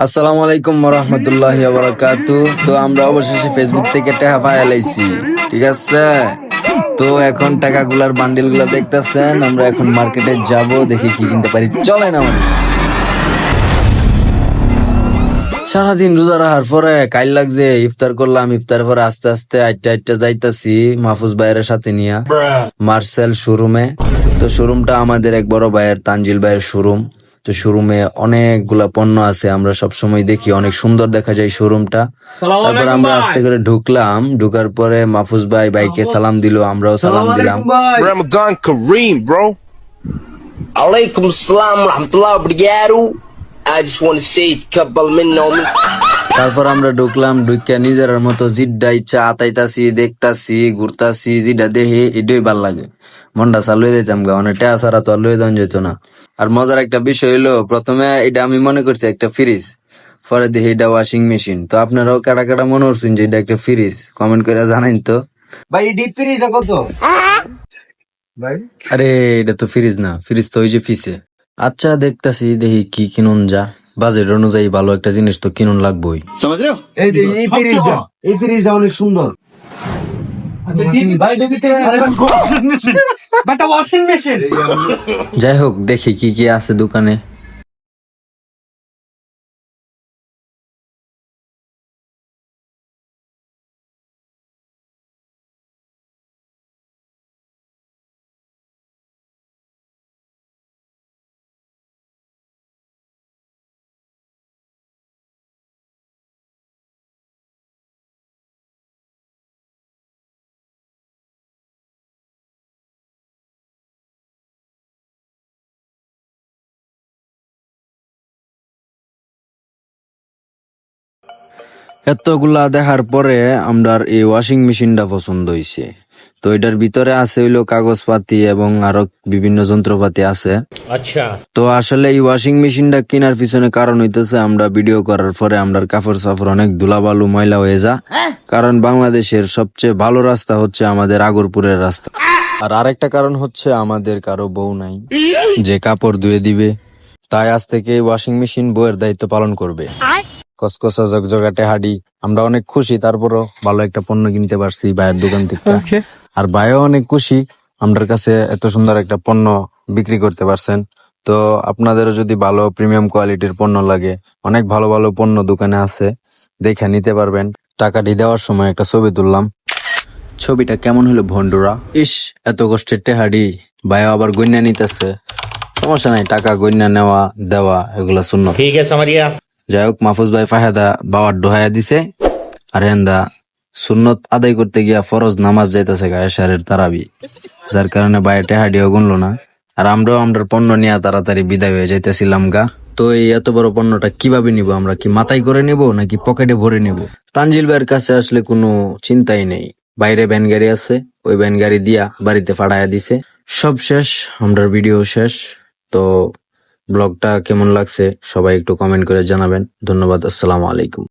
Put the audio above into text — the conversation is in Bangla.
আসসালামু আলাইকুম রহমতুল্লাহ বারাকাতু। তো আমরা অবশেষে ফেসবুক থেকে টাকা পাইয়া লাইছি, ঠিক আছে। তো এখন টাকাগুলার বান্ডিল গুলা দেখতেছেন, আমরা এখন মার্কেটে যাব, দেখি কি কিনতে পারি। চলেন আমাদের। সারাদিন রোজা রাখার পরে কাইল লাগছে, ইফতার করলাম। ইফতার পরে আস্তে আস্তে আইটা আইটা যাইতাছি মাহফুজ ভাইয়ের সাথে নিয়া মার্সেল শোরুমে। তো শোরুমটা আমাদের এক বড় ভাইয়ের, তানজিল ভাইয়ের শোরুম। তো শোরুমে অনেকগুলা পণ্য আছে, আমরা সব সময় দেখি, অনেক সুন্দর দেখা যায় শোরুমটা। তারপর আমরা আস্তে করে ঢুকলাম, ঢুকার পরে মাহফুজ ভাই বাইকে সালাম দিল, আমরাও সালাম দিলাম। Ramadan Kareem, bro. عليكم السلام ورحمة الله وبركاته. I just want to say تقبل منا ومن তারপর আমরা ঢুকলাম, ঢুকিয়া নিজের মতো জিড্ডা ইচ্ছা আতাইতাছি, দেখতাছি, ঘুরতাছি, জিডা দেখি এটাই ভাল লাগে। মনটা চালু হয়ে যেতাম গা, অনেক টাকা ছাড়া তো আর লয়ে দেওয়া যেত না। আর মজার একটা বিষয় হইলো, প্রথমে এটা আমি মনে করছি একটা ফ্রিজ, পরে দেখি এটা ওয়াশিং মেশিন। তো আপনারাও কাটা কাটা মনে করছেন যে এটা একটা ফ্রিজ, কমেন্ট করে জানাইন তো ভাই ডিপ ফ্রিজটা কত ভাই? আরে এটা তো ফ্রিজ না, ফ্রিজ তো ওই যে ফিসে। আচ্ছা দেখতাছি, দেখি কি কিনুন যা, বাজেট অনুযায়ী ভালো একটা জিনিস তো কিনুন লাগবেই। এই যে এই ফ্রিজটা অনেক সুন্দর। ভাই ডেবিটে ওয়াশিং মেশিন। যাই হোক, দেখি কি কি আছে দোকানে। এতগুলা দেখার পরে আমরা এই ওয়াশিং মেশিনটা পছন্দ হইছে। তো এটার ভিতরে আছে হইলো কাগজপাতি এবং আরো বিভিন্ন যন্ত্রপাতি আছে। अच्छा তো আসলে এই ওয়াশিং মেশিনটা কেনার পিছনে কারণ হইতেছে, আমরা ভিডিও করার পরে আমরা কাপড় সাপড় অনেক ধুলাবালু ময়লা হয়ে যা। কারণ বাংলাদেশের সবচেয়ে ভালো রাস্তা হচ্ছে আমাদের আগরপুরের রাস্তা। আর আরেকটা কারণ হচ্ছে আমাদের কারো বউ নাই যে কাপড় ধুয়ে দিবে, তাই আজ থেকে ওয়াশিং মেশিন বউয়ের দায়িত্ব পালন করবে। কসকসা জগজগাটে হাডি, আমরা অনেক খুশি। তারপরও ভালো একটা পণ্য কিনতে পারছি ভাইয়ের দোকান থেকে। আর ভাইও অনেক খুশি আমাদের কাছে এত সুন্দর একটা পণ্য বিক্রি করতে পারছেন। তো আপনাদেরও যদি ভালো প্রিমিয়াম কোয়ালিটির পণ্য লাগে, অনেক ভালো ভালো পণ্য দোকানে আছে, দেখে নিতে পারবেন। টাকাটি দেওয়ার সময় একটা ছবি তুললাম, ছবিটা কেমন হলো ভন্ডুরা। ইস, এত কষ্টের টেহাডি ভাইও আবার গন্যা নিতেছে। সমস্যা নাই, টাকা গন্যা নেওয়া দেওয়া এগুলা শূন্য। ठीक है समझ गया। যাই হোক, মাহফুজ ভাই ফাহেদা বাবার ডোহায়া দিছে, আর হেন্দা সুন্নত আদায় করতে গিয়া ফরজ নামাজ যাইতেছে এশারের তারাবি, যার কারণে ভাই টেহাডিও গুনলো না। আর আমরাও আমরা পণ্য নিয়ে তাড়াতাড়ি বিদায় হয়ে যাইতেছিলাম গা। তো এই এত বড় পণ্যটা কিভাবে নিব, আমরা কি মাথায় করে নিব নাকি পকেটে ভরে নিব? তানজিল ভাইয়ের কাছে আসলে কোনো চিন্তাই নেই, বাইরে ভ্যান গাড়ি আছে, ওই ভ্যান গাড়ি দিয়া বাড়িতে পাঠাইয়া দিছে। সব শেষ, আমরার ভিডিও শেষ। তো ব্লগটা কেমন লাগছে সবাই একটু কমেন্ট করে জানাবেন। ধন্যবাদ, আসসালামু আলাইকুম।